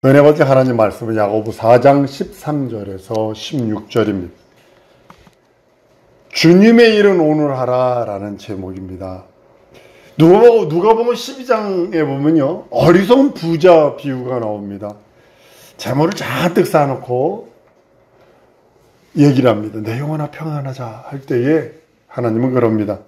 은혜 받은 하나님 말씀은 야고보 4장 13절에서 16절입니다. 주님의 일은 오늘 하라 라는 제목입니다. 누가 보면 12장에 보면요, 어리석은 부자 비유가 나옵니다. 재물을 잔뜩 쌓아놓고 얘기를 합니다. 내 영혼아 평안하자 할 때에 하나님은 그럽니다.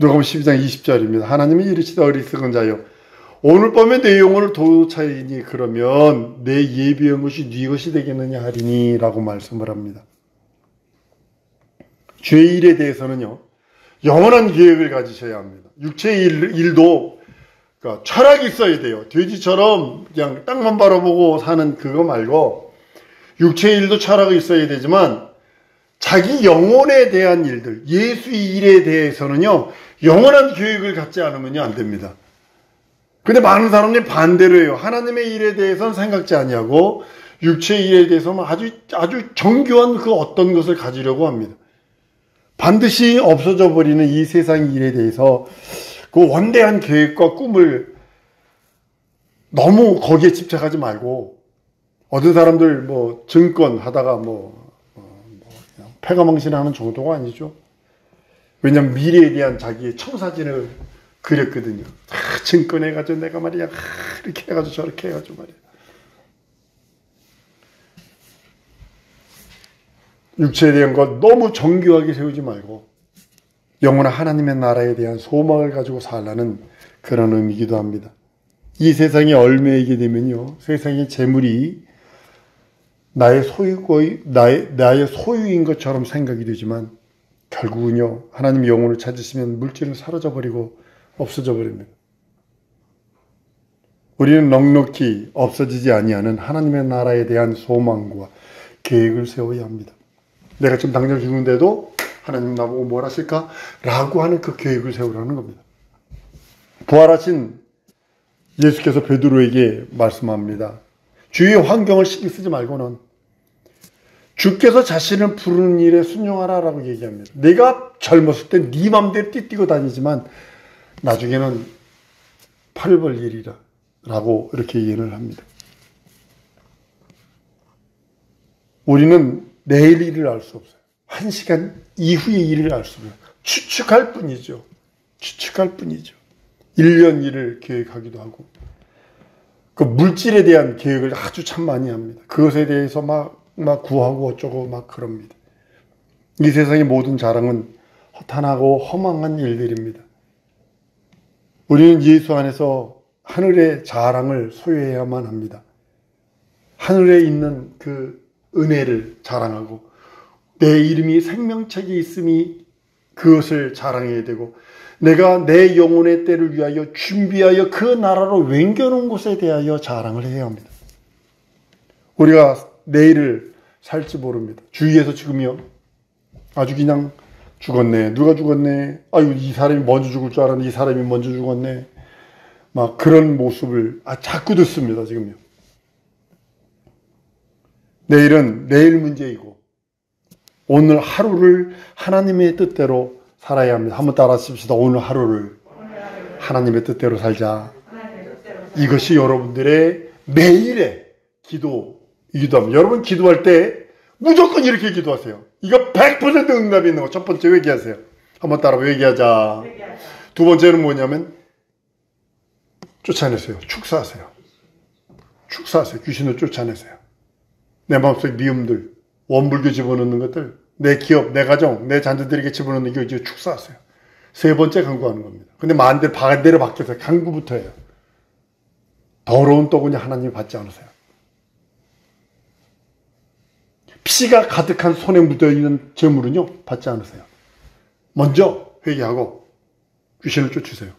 누가 보면 12장 20절입니다. 하나님이 이르시되 어리석은 자여 오늘 밤에 내 영혼을 도차이니 그러면 내 예비한 것이 네 것이 되겠느냐 하리니 라고 말씀을 합니다. 죄의 일에 대해서는요, 영원한 계획을 가지셔야 합니다. 육체의 일도 그러니까 철학이 있어야 돼요. 돼지처럼 그냥 땅만 바라보고 사는 그거 말고 육체의 일도 철학이 있어야 되지만 자기 영혼에 대한 일들, 예수의 일에 대해서는요, 영원한 계획을 갖지 않으면 안 됩니다. 근데 많은 사람들이 반대로 해요. 하나님의 일에 대해서는 생각지 아니하고 육체의 일에 대해서는 아주 정교한 그 어떤 것을 가지려고 합니다. 반드시 없어져 버리는 이 세상 일에 대해서 그 원대한 계획과 꿈을 너무 거기에 집착하지 말고, 어떤 사람들 뭐 증권 하다가 그냥 패가망신하는 정도가 아니죠. 왜냐하면 미래에 대한 자기의 청사진을 그렸거든요. 증권해가지고 내가 말이야 이렇게 해가지고 저렇게 해가지고 말이야. 육체에 대한 것 너무 정교하게 세우지 말고 영원한 하나님의 나라에 대한 소망을 가지고 살라는 그런 의미이기도 합니다. 이 세상에 얽매이게 되면요, 세상의 재물이 나의 소유인 것처럼 생각이 되지만 결국은요, 하나님 영혼을 찾으시면 물질은 사라져버리고 없어져 버립니다. 우리는 넉넉히 없어지지 아니하는 하나님의 나라에 대한 소망과 계획을 세워야 합니다. 내가 지금 당장 죽는데도 하나님 나보고 뭘 하실까? 라고 하는 그 계획을 세우라는 겁니다. 부활하신 예수께서 베드로에게 말씀합니다. 주위의 환경을 신경 쓰지 말고는 주께서 자신을 부르는 일에 순종하라 라고 얘기합니다. 내가 젊었을 때 네 맘대로 띠뛰고 다니지만 나중에는 팔 벌 일이라 라고 이렇게 예언을 합니다. 우리는 내일 일을 알 수 없어요. 1시간 이후의 일을 알 수 없어요. 추측할 뿐이죠. 추측할 뿐이죠. 1년 일을 계획하기도 하고, 그 물질에 대한 계획을 아주 참 많이 합니다. 그것에 대해서 막 구하고 어쩌고 막 그럽니다. 이 세상의 모든 자랑은 허탄하고 허망한 일들입니다. 우리는 예수 안에서 하늘의 자랑을 소유해야만 합니다. 하늘에 있는 그 은혜를 자랑하고 내 이름이 생명책에 있음이 그것을 자랑해야 되고, 내가 내 영혼의 때를 위하여 준비하여 그 나라로 옮겨놓은 곳에 대하여 자랑을 해야 합니다. 우리가 내일을 살지 모릅니다. 주위에서 지금요, 아주 그냥 죽었네, 누가 죽었네, 아유 이 사람이 먼저 죽을 줄 알았는데 이 사람이 먼저 죽었네, 막 그런 모습을 자꾸 듣습니다. 지금요. 내일은 내일 문제이고 오늘 하루를 하나님의 뜻대로 살아야 합니다. 한번 따라 하십시다. 오늘 하루를 하나님의 뜻대로 살자. 이것이 여러분들의 매일의 기도이기도 합니다. 여러분 기도할 때 무조건 이렇게 기도하세요. 이거 100% 응답이 있는 거. 첫 번째 회개하세요. 한번 따라 회개하자. 두 번째는 뭐냐면 쫓아내세요. 축사하세요. 축사하세요. 귀신을 쫓아내세요. 내 마음속에 미움들, 원불교 집어넣는 것들, 내 기업, 내 가정, 내 자녀들에게 집어넣는 게 이제 축사하세요. 세 번째 강구하는 겁니다. 근데 반대로 바뀌어서 강구부터 해요. 더러운 떡은요, 하나님이 받지 않으세요. 피가 가득한 손에 묻어있는 재물은요, 받지 않으세요. 먼저 회개하고 귀신을 쫓으세요.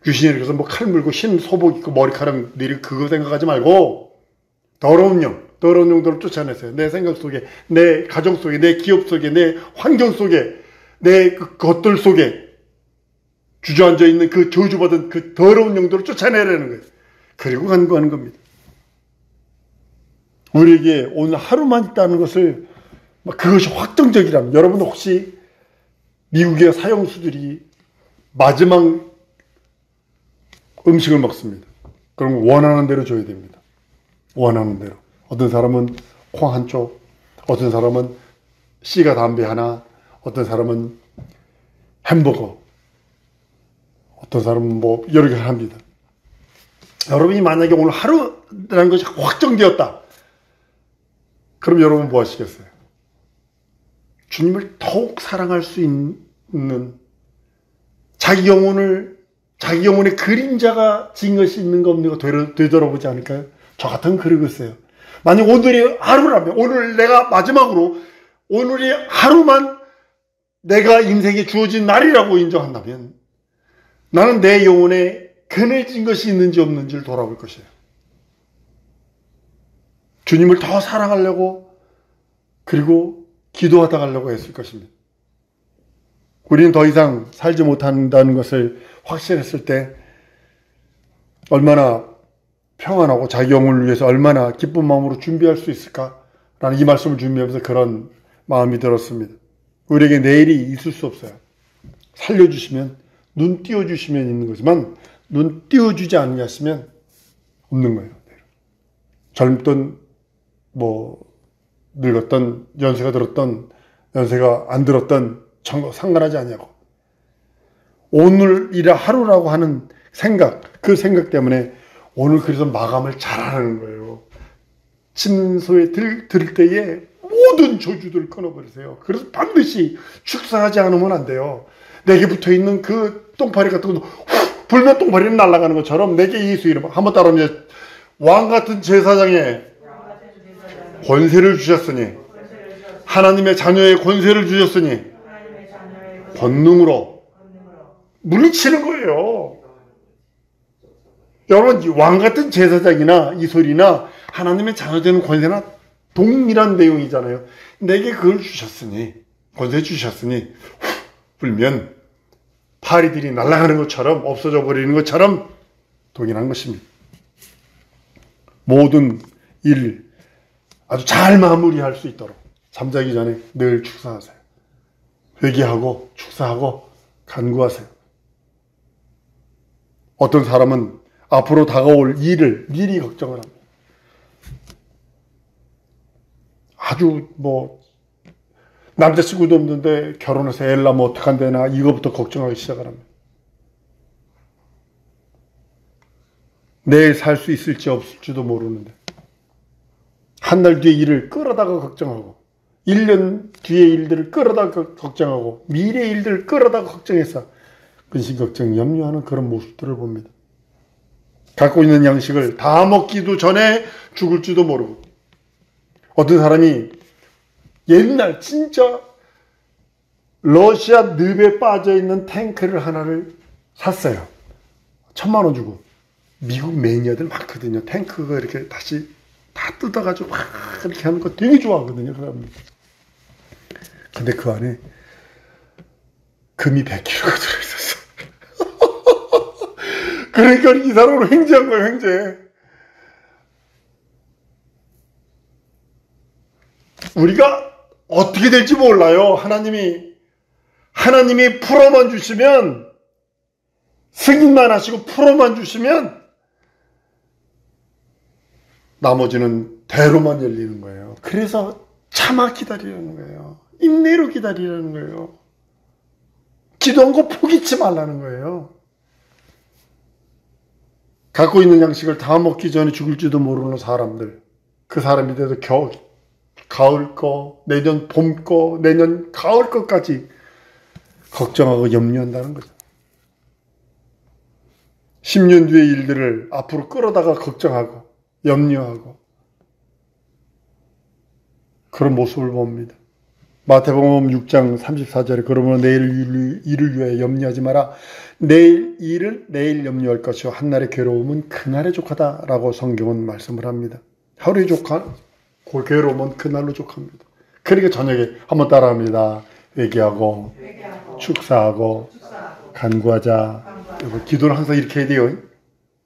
귀신이 이렇게 해서 뭐 칼 물고 흰 소복 입고 머리카락 내리고 그거 생각하지 말고 더러운 영들을 쫓아내세요. 내 생각 속에, 내 가정 속에, 내 기업 속에, 내 환경 속에, 내 그 것들 속에 주저앉아 있는 그 저주받은 그 더러운 영들을 쫓아내라는 거예요. 그리고 간구하는 겁니다. 우리에게 오늘 하루만 있다는 것을, 그것이 확정적이라면, 여러분 혹시 미국의 사형수들이 마지막 음식을 먹습니다. 그럼 원하는 대로 줘야 됩니다. 원하는 대로. 어떤 사람은 콩 한 쪽, 어떤 사람은 씨가 담배 하나, 어떤 사람은 햄버거, 어떤 사람은 뭐 여러 개 합니다. 여러분이 만약에 오늘 하루라는 것이 확정되었다. 그럼 여러분 뭐 하시겠어요? 주님을 더욱 사랑할 수 있는 자기 영혼의 그림자가 지은 것이 있는 거 없는 거 되돌아보지 않을까요? 저 같은 그러겠어요. 만약 오늘이 하루라면, 오늘 내가 마지막으로 오늘이 하루만 내가 인생에 주어진 날이라고 인정한다면 나는 내 영혼에 그늘진 것이 있는지 없는지를 돌아볼 것이에요. 주님을 더 사랑하려고 그리고 기도하다 가려고 했을 것입니다. 우리는 더 이상 살지 못한다는 것을 확신했을 때 얼마나 평안하고 자기 영혼을 위해서 얼마나 기쁜 마음으로 준비할 수 있을까라는 이 말씀을 준비하면서 그런 마음이 들었습니다. 우리에게 내일이 있을 수 없어요. 살려주시면, 눈 띄워주시면 있는 거지만 눈 띄워주지 않으셨으면 없는 거예요. 젊던 늙었던, 연세가 들었던, 연세가 안 들었던 상관하지 않냐고. 오늘이라 하루라고 하는 생각, 그 생각 때문에 오늘 그래서 마감을 잘하는 거예요. 침소에 들 때에 모든 저주들을 끊어버리세요. 그래서 반드시 축사하지 않으면 안 돼요. 내게 붙어있는 그 똥파리 같은 것도 훅 불면 똥파리는 날아가는 것처럼 내게 예수 이름 한번 따라하면 왕같은 제사장에 권세를 주셨으니 하나님의 자녀의 권세를 주셨으니 권능으로 물리치는 거예요. 여러분, 왕같은 제사장이나 이 소리나 하나님의 자녀되는 권세나 동일한 내용이잖아요. 내게 그걸 주셨으니, 권세 주셨으니 훅 불면 파리들이 날아가는 것처럼, 없어져 버리는 것처럼 동일한 것입니다. 모든 일 아주 잘 마무리할 수 있도록 잠자기 전에 늘 축사하세요. 회개하고 축사하고 간구하세요. 어떤 사람은 앞으로 다가올 일을 미리 걱정을 합니다. 아주 남자친구도 없는데 결혼해서 애를 낳으면 어떡한대나 이거부터 걱정하기 시작을 합니다. 내일 살 수 있을지 없을지도 모르는데 한 달 뒤에 일을 끌어다가 걱정하고 1년 뒤에 일들을 끌어다가 걱정하고 미래 일들을 끌어다가 걱정해서 근심 걱정 염려하는 그런 모습들을 봅니다. 갖고 있는 양식을 다 먹기도 전에 죽을지도 모르고 어떤 사람이 옛날 진짜 러시아 늪에 빠져있는 탱크를 하나를 샀어요. 1,000만 원 주고. 미국 매니아들 많거든요. 탱크가 이렇게 다시 다 뜯어가지고 막 이렇게 하는 거 되게 좋아하거든요. 그 사람들. 근데 그 안에 금이 100kg가 들어있었어. 그러니까 이 사람으로 횡재한 거예요, 횡재. 우리가 어떻게 될지 몰라요. 하나님이 풀어만 주시면, 승인만 하시고 풀어만 주시면, 나머지는 대로만 열리는 거예요. 그래서 참아 기다리라는 거예요. 인내로 기다리라는 거예요. 기도한 거 포기치 말라는 거예요. 갖고 있는 양식을 다 먹기 전에 죽을지도 모르는 사람들, 그 사람이 돼서 가을 거, 내년 봄 거, 내년 가을 거까지 걱정하고 염려한다는 거죠. 10년 뒤의 일들을 앞으로 끌어다가 걱정하고 염려하고 그런 모습을 봅니다. 마태복음 6장 34절에 그러므로 내일 일을 위하여 염려하지 마라. 내일 일을 내일 염려할 것이요 한날의 괴로움은 그날의 족하다라고 성경은 말씀을 합니다. 하루의 족한 그 괴로움은 그날로 족합니다. 그러니까 저녁에 한번 따라합니다. 회개하고 축사하고 간구하자. 기도는 항상 이렇게 해야 돼요.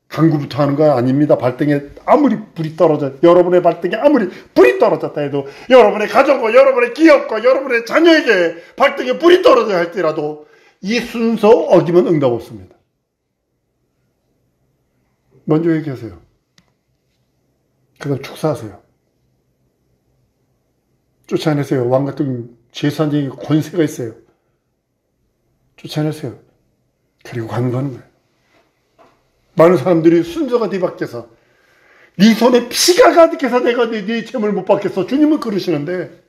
간구부터 하는 거 아닙니다. 발등에 아무리 불이 떨어져, 여러분의 발등에 아무리 불이 떨어졌다 해도, 여러분의 가정과 여러분의 기업과 여러분의 자녀에게 발등에 불이 떨어져 할지라도 이 순서 어기면 응답 없습니다. 먼저 회개하세요. 그 다음 축사하세요. 쫓아내세요. 왕 같은 제사장의 권세가 있어요. 쫓아내세요. 그리고 간구하는 거예요. 많은 사람들이 순서가 뒤바뀌어서 네 손에 피가 가득해서 내가 네 재물 못 받겠어. 주님은 그러시는데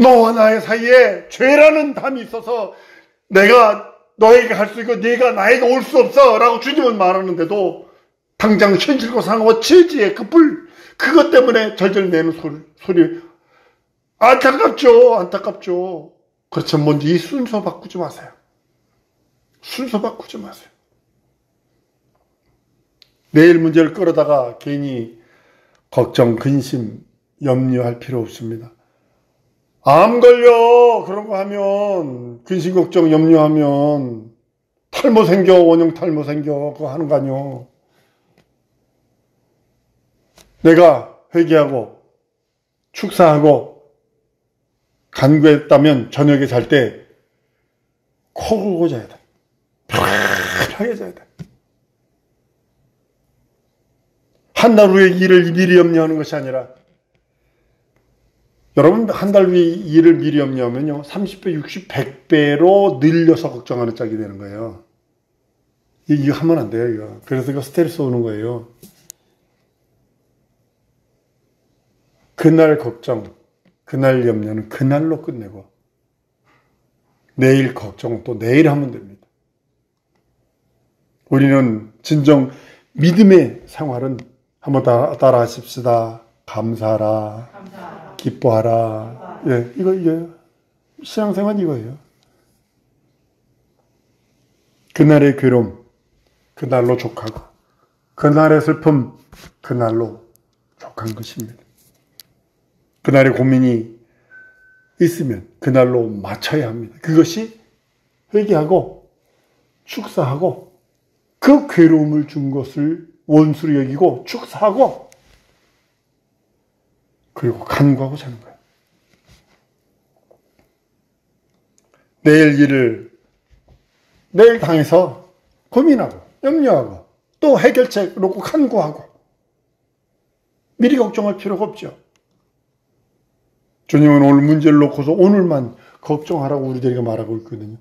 너와 나의 사이에 죄라는 담이 있어서 내가 너에게 할 수 있고 네가 나에게 올 수 없어 라고 주님은 말하는데도 당장 현실과 상하고 지지의 그 불, 그것 때문에 절절 내는 소리 안타깝죠. 그렇지만 먼저 이 순서 바꾸지 마세요. 순서 바꾸지 마세요. 내일 문제를 끌어다가 괜히 걱정, 근심, 염려할 필요 없습니다. 암 걸려 그런 거 하면 근심, 걱정, 염려하면 탈모 생겨, 원형 탈모 생겨 그거 하는 거 아니요. 내가 회개하고 축사하고 간구했다면 저녁에 잘 때 코 골고 자야 돼. 편하게 자야 돼. 한 달 후에 일을 미리 염려하는 것이 아니라 여러분 한 달 후에 일을 미리 염려하면요 30배, 60, 100배로 늘려서 걱정하는 짝이 되는 거예요. 이거 하면 안 돼요. 이거. 그래서 이거 스트레스 오는 거예요. 그날 걱정, 그날 염려는 그날로 끝내고 내일 걱정은 또 내일 하면 됩니다. 우리는 진정 믿음의 생활은 한번 따라 하십시다. 감사하라. 기뻐하라. 예, 이거 신앙생활 이거예요. 그날의 괴로움, 그날로 족하고 그날의 슬픔, 그날로 족한 것입니다. 그날의 고민이 있으면 그날로 맞춰야 합니다. 그것이 회개하고 축사하고 그 괴로움을 준 것을 원수로 여기고 축사하고 그리고 간구하고 사는 거예요. 내일 일을 내일 당해서 고민하고 염려하고 또 해결책 놓고 간구하고 미리 걱정할 필요가 없죠. 주님은 오늘 문제를 놓고서 오늘만 걱정하라고 우리들에게 말하고 있거든요.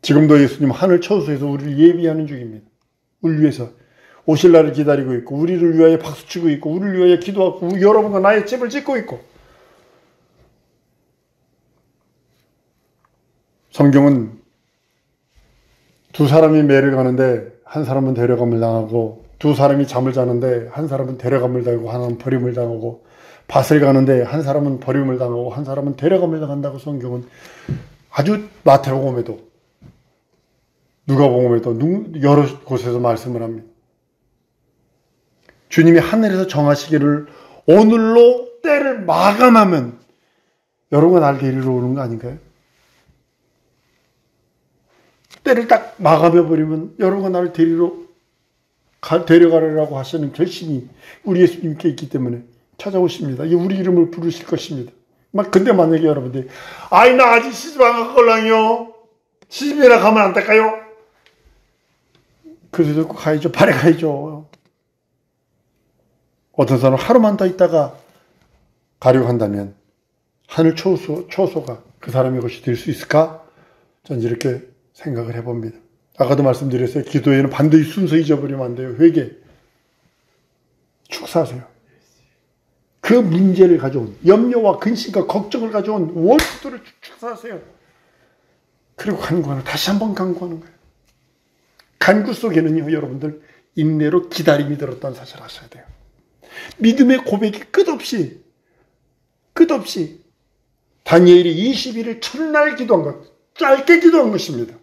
지금도 예수님 하늘 처소에서 우리를 예비하는 중입니다. 우리를 위해서 오실 날을 기다리고 있고 우리를 위하여 박수치고 있고 우리를 위하여 기도하고 여러분과 나의 집을 짓고 있고 성경은 두 사람이 매를 가는데 한 사람은 데려감을 당하고 두 사람이 잠을 자는데 한 사람은 데려감을 당하고 하나는 버림을 당하고 밭을 가는데 한 사람은 버림을 당하고 한 사람은 데려감을 당한다고 성경은 아주 마태복음에도 누가복음에도 여러 곳에서 말씀을 합니다. 주님이 하늘에서 정하시기를 오늘로 때를 마감하면 여러분과 날 데리러 오는 거 아닌가요? 때를 딱 마감해버리면 여러분과 나를 데려가려고 하시는 결심이 우리 예수님께 있기 때문에 찾아오십니다. 우리 이름을 부르실 것입니다. 근데 만약에 여러분들이 나 아직 시집 안 갈 걸랑요. 시집이나 가면 안 될까요? 그래서 가야죠. 발에 가야죠. 어떤 사람은 하루만 더 있다가 가려고 한다면 하늘 초소가 그 사람의 것이 될 수 있을까? 전 이렇게 생각을 해봅니다. 아까도 말씀드렸어요. 기도에는 반드시 순서 잊어버리면 안 돼요. 회개, 축사하세요. 그 문제를 가져온 염려와 근심과 걱정을 가져온 원수들을 축사하세요. 그리고 간구하는 다시 한번 간구하는 거예요. 간구 속에는요, 여러분들 인내로 기다림이 들었다는 사실을 아셔야 돼요. 믿음의 고백이 끝없이 다니엘이 20일을 첫날 기도한 것, 짧게 기도한 것입니다.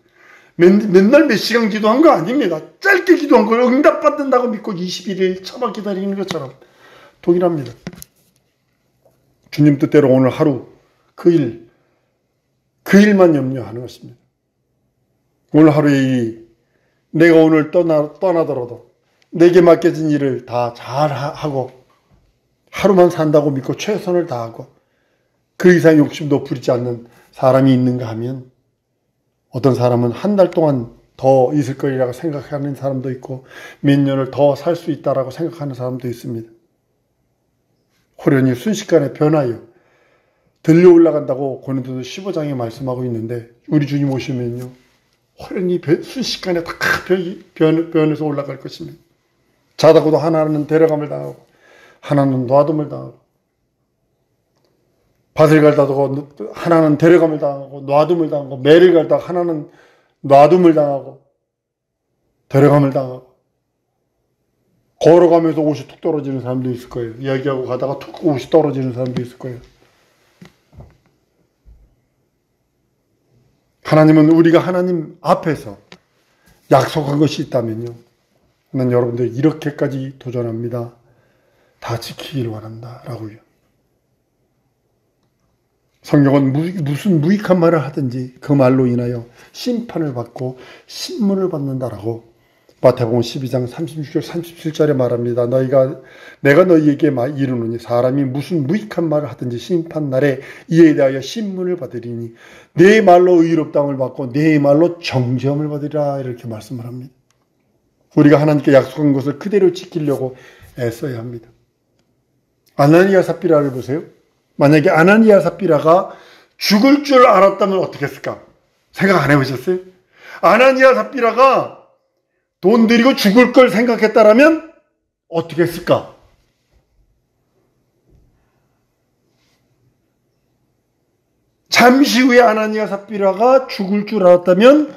맨날 몇 시간 기도한 거 아닙니다. 짧게 기도한 걸 응답받는다고 믿고 21일 참아 기다리는 것처럼 동일합니다. 주님 뜻대로 오늘 하루 그 일만 염려하는 것입니다. 오늘 하루의 일이 내가 오늘 떠나더라도 내게 맡겨진 일을 다 잘하고 하루만 산다고 믿고 최선을 다하고 그 이상 욕심도 부리지 않는 사람이 있는가 하면 어떤 사람은 한 달 동안 더 있을 거리라고 생각하는 사람도 있고 몇 년을 더 살 수 있다라고 생각하는 사람도 있습니다. 호련히 순식간에 변하여 들려 올라간다고 고린도서 15장에 말씀하고 있는데 우리 주님 오시면요 호련히 순식간에 다 변해서 올라갈 것입니다. 자다고도 하나는 데려감을 당하고 하나는 놔둠을 당하고 밭을 갈다도 하나는 데려감을 당하고 놔둠을 당하고 매를 갈다가 하나는 놔둠을 당하고 데려감을 당하고 걸어가면서 옷이 툭 떨어지는 사람도 있을 거예요. 이야기하고 가다가 툭 옷이 떨어지는 사람도 있을 거예요. 하나님은 우리가 하나님 앞에서 약속한 것이 있다면요. 난 여러분들 이렇게까지 도전합니다. 다 지키기를 원한다. 라고요. 성경은 무슨 무익한 말을 하든지 그 말로 인하여 심판을 받고 신문을 받는다라고 마태복음 12장 36절 37절에 말합니다. 내가 너희에게 이르노니 사람이 무슨 무익한 말을 하든지 심판날에 이에 대하여 신문을 받으리니 내 말로 의롭다함을 받고 내 말로 정죄함을 받으리라 이렇게 말씀을 합니다. 우리가 하나님께 약속한 것을 그대로 지키려고 애써야 합니다. 아나니아 삽비라를 보세요. 만약에 아나니아 삽비라가 죽을 줄 알았다면 어떻게 했을까? 생각 안 해보셨어요? 아나니아 삽비라가 돈 들이고 죽을 걸 생각했다라면 어떻게 했을까? 잠시 후에 아나니아 삽비라가 죽을 줄 알았다면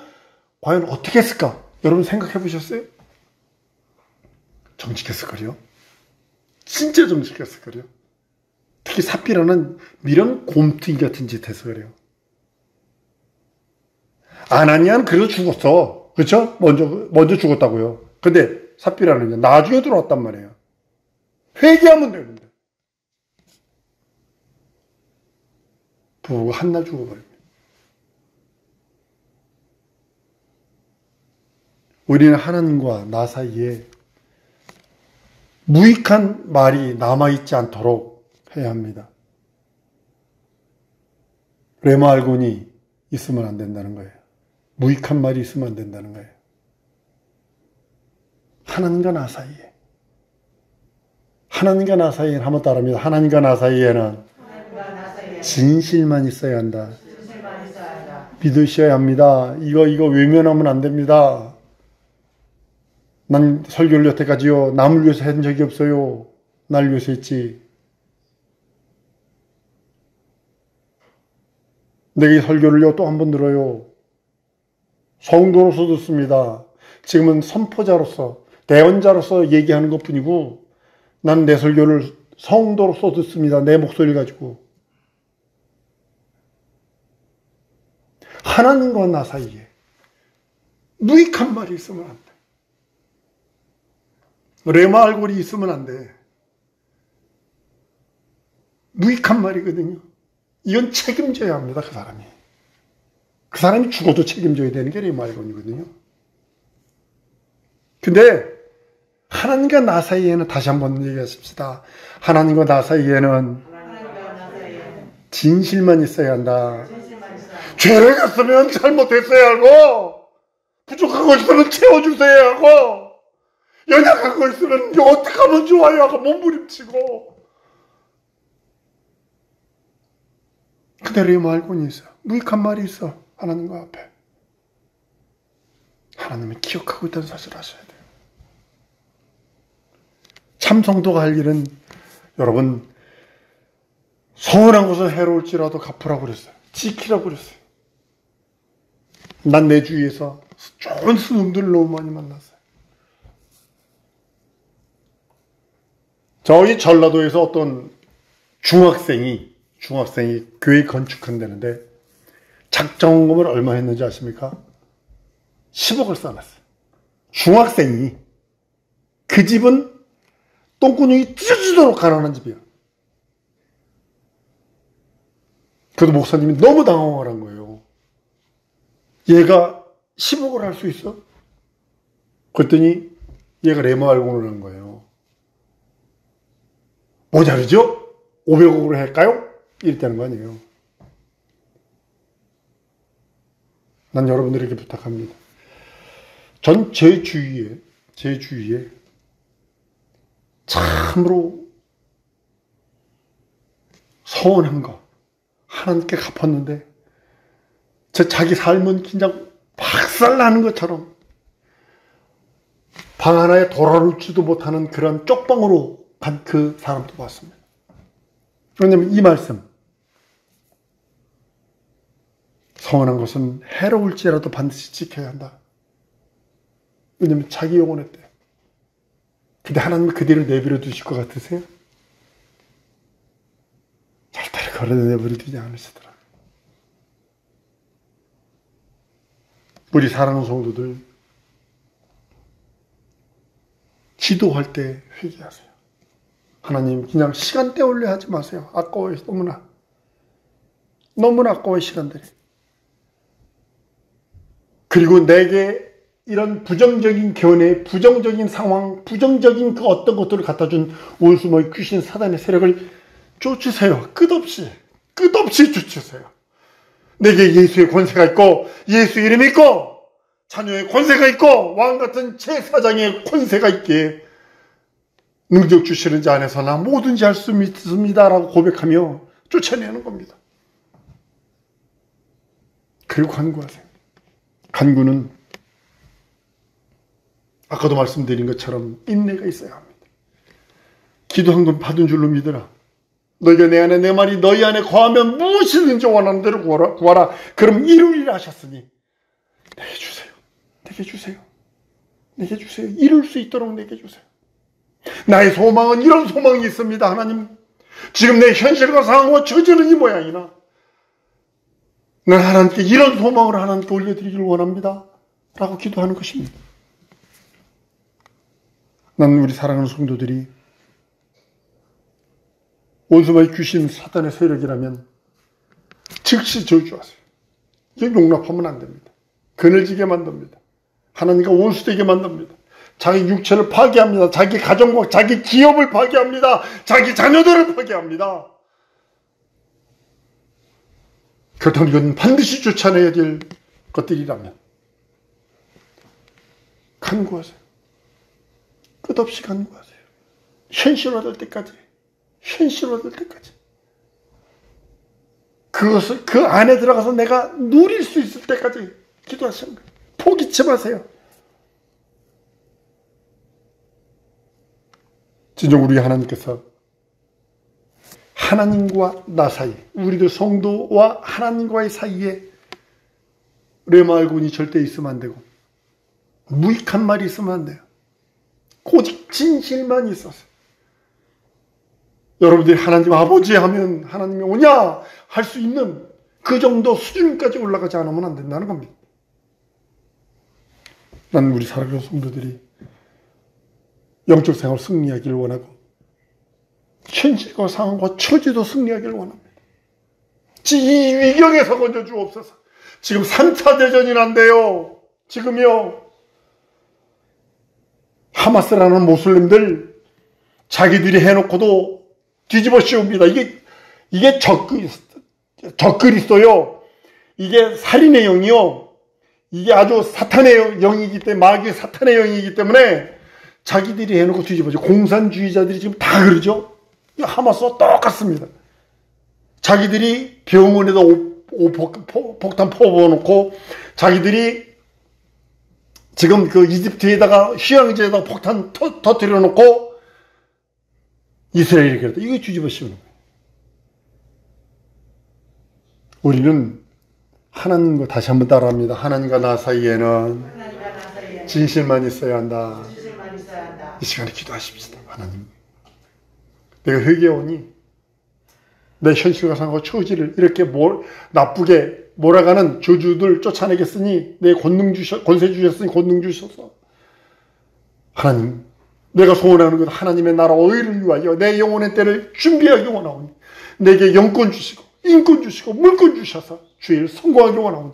과연 어떻게 했을까? 여러분 생각해 보셨어요? 정직했을 거요. 진짜 정직했을 거요. 특히 삽비라는 미련 곰투기 같은 짓 해서 그래요. 아나니아는 그래도 죽었어. 그렇죠? 먼저 죽었다고요. 근데 삽비라는 나중에 들어왔단 말이에요. 회개하면 되는데. 부부가 한날 죽어버립니다. 우리는 하나님과 나 사이에 무익한 말이 남아있지 않도록 해야 합니다. 레마알곤이 있으면 안 된다는 거예요. 무익한 말이 있으면 안 된다는 거예요. 하나님과 나 사이에. 하나님과 나 사이에는 한번 따라합니다. 하나님과 나 사이에는 진실만 있어야 한다. 믿으셔야 합니다. 이거 외면하면 안 됩니다. 난 설교를 여태까지요. 남을 위해서 한 적이 없어요. 날 위해서 했지. 내가 설교를요 또 한 번 들어요. 성도로서 듣습니다. 지금은 선포자로서 대언자로서 얘기하는 것뿐이고 나는 내 설교를 성도로서 듣습니다. 내 목소리를 가지고. 하나님과 나 사이에 무익한 말이 있으면 안 돼. 레마알골이 있으면 안 돼. 무익한 말이거든요. 이건 책임져야 합니다. 그 사람이. 그 사람이 죽어도 책임져야 되는 게 레마알곤이거든요. 근데 하나님과 나 사이에는 다시 한번 얘기하십시다. 하나님과 나 사이에는 진실만 있어야 한다. 죄를 갔으면 잘못했어야 하고 부족한 거 있으면 채워주셔야 하고 연약한 거 있으면 어떻게 하면 좋아요 하고 몸부림치고. 근데 레마알곤이 있어. 무익한 말이 있어. 하나님과 앞에. 하나님이 기억하고 있다는 사실을 아셔야 돼요. 참 성도가 할 일은 여러분 서운한 것은 해로울지라도 갚으라고 그랬어요. 지키라고 그랬어요. 난 내 주위에서 좋은 스님들을 너무 많이 만났어요. 저희 전라도에서 어떤 중학생이 교회 건축한다는데 작정금을 얼마 했는지 아십니까? 10억을 써놨어요. 중학생이. 그 집은 똥구녕이 찢어지도록 가난한 집이에요. 그래도 목사님이 너무 당황을 한 거예요. 얘가 10억을 할 수 있어? 그랬더니 얘가 레마알곤을 한 거예요. 모자르죠? 500억으로 할까요? 이랬다는 거 아니에요. 난 여러분들에게 부탁합니다. 전 제 주위에 참으로 서운한 거 하나님께 갚았는데 자기 삶은 그냥 박살나는 것처럼 방 하나에 돌아놓지도 못하는 그런 쪽방으로 간 그 사람도 봤습니다. 왜냐하면 이 말씀, 서운한 것은 해로울지라도 반드시 지켜야 한다. 왜냐하면 자기 영혼의 때. 근데 하나님은 그대로 내버려 두실 것 같으세요? 절대로 걸어 내버려 두지 않으시더라. 우리 사랑하는 성도들, 기도할 때 회개하세요. 하나님, 그냥 시간 때우려 하지 마세요. 아까워요. 너무나 아까워요, 시간들이. 그리고 내게 이런 부정적인 견해, 부정적인 상황, 부정적인 그 어떤 것들을 갖다 준 원수의 귀신 사단의 세력을 쫓으세요. 끝없이 쫓으세요. 내게 예수의 권세가 있고, 예수 이름이 있고, 자녀의 권세가 있고, 왕같은 제사장의 권세가 있기에 능력 주시는 자 안에서 나 뭐든지 할 수 있습니다 라고 고백하며 쫓아내는 겁니다. 그리고 간구하세요. 간구는 아까도 말씀드린 것처럼 인내가 있어야 합니다. 기도한 건 받은 줄로 믿으라. 너희가 내 안에 내 말이 너희 안에 거하면 무엇이든지 원하는 대로 구하라. 그럼 이루리라 하셨으니 내게 주세요. 내게 주세요. 내게 주세요. 이룰 수 있도록 내게 주세요. 나의 소망은 이런 소망이 있습니다. 하나님, 지금 내 현실과 상황과 처지는 이 모양이나 난 하나님께 이런 소망을 하나님께 올려드리기를 원합니다 라고 기도하는 것입니다. 나는 우리 사랑하는 성도들이 원수마의 귀신 사단의 세력이라면 즉시 저주하세요. 이게 용납하면 안 됩니다. 그늘지게 만듭니다. 하나님과 원수되게 만듭니다. 자기 육체를 파괴합니다. 자기 가정과 자기 기업을 파괴합니다. 자기 자녀들을 파괴합니다. 그렇다면 이건 반드시 쫓아내야 될 것들이라면 간구하세요. 끝없이 간구하세요. 현실화될 때까지. 그것을 그 안에 들어가서 내가 누릴 수 있을 때까지 기도하시는 거예요. 포기치 마세요. 진정 우리 하나님께서 하나님과 나 사이, 우리들 성도와 하나님과의 사이에 레마알곤이 절대 있으면 안 되고 무익한 말이 있으면 안 돼요. 오직 진실만 있어서 여러분들이 하나님 아버지 하면 하나님이 오냐 할 수 있는 그 정도 수준까지 올라가지 않으면 안 된다는 겁니다. 난 우리 사랑하는 성도들이 영적 생활 승리하기를 원하고 현실과 상황과 처지도 승리하기를 원합니다. 이 위경에서 건져주옵소서. 지금 3차 대전이 난대요. 지금요. 하마스라는 모슬림들 자기들이 해놓고도 뒤집어 씌웁니다. 이게 적그리스도요. 이게 살인의 영이요. 이게 아주 사탄의 영이기 때문에, 마귀의 사탄의 영이기 때문에 자기들이 해놓고 뒤집어져. 공산주의자들이 지금 다 그러죠. 하마스와 똑같습니다. 자기들이 병원에다 폭탄 퍼부어놓고 자기들이 지금 그 이집트에다가 휴양지에다가 폭탄 터뜨려놓고 이스라엘이 그랬다. 이게 뒤집어 씌우는 거예요. 우리는 하나님과 다시 한번 따라합니다. 하나님과 나 사이에는 진실만 있어야 한다. 이 시간에 기도하십시다. 하나님, 내가 회개하오니 내 현실과 상황과 처지를 이렇게 나쁘게 몰아가는 저주들 쫓아내겠으니 내 권세 주셨으니 권능 주셔서 하나님, 내가 소원하는 것 하나님의 나라 의를 위하여 내 영혼의 때를 준비하기 원하오니 내게 영권 주시고 인권 주시고 물권 주셔서 주의 일 성공하기 원하오니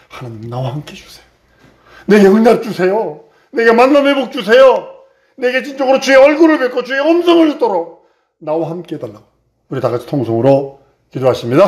하나님 나와 함께 주세요. 내게 응답 주세요. 내게 만남의 복 주세요. 내게 진정으로 주의 얼굴을 뵙고 주의 음성을 듣도록 나와 함께 해달라고 우리 다 같이 통성으로 기도하십니다.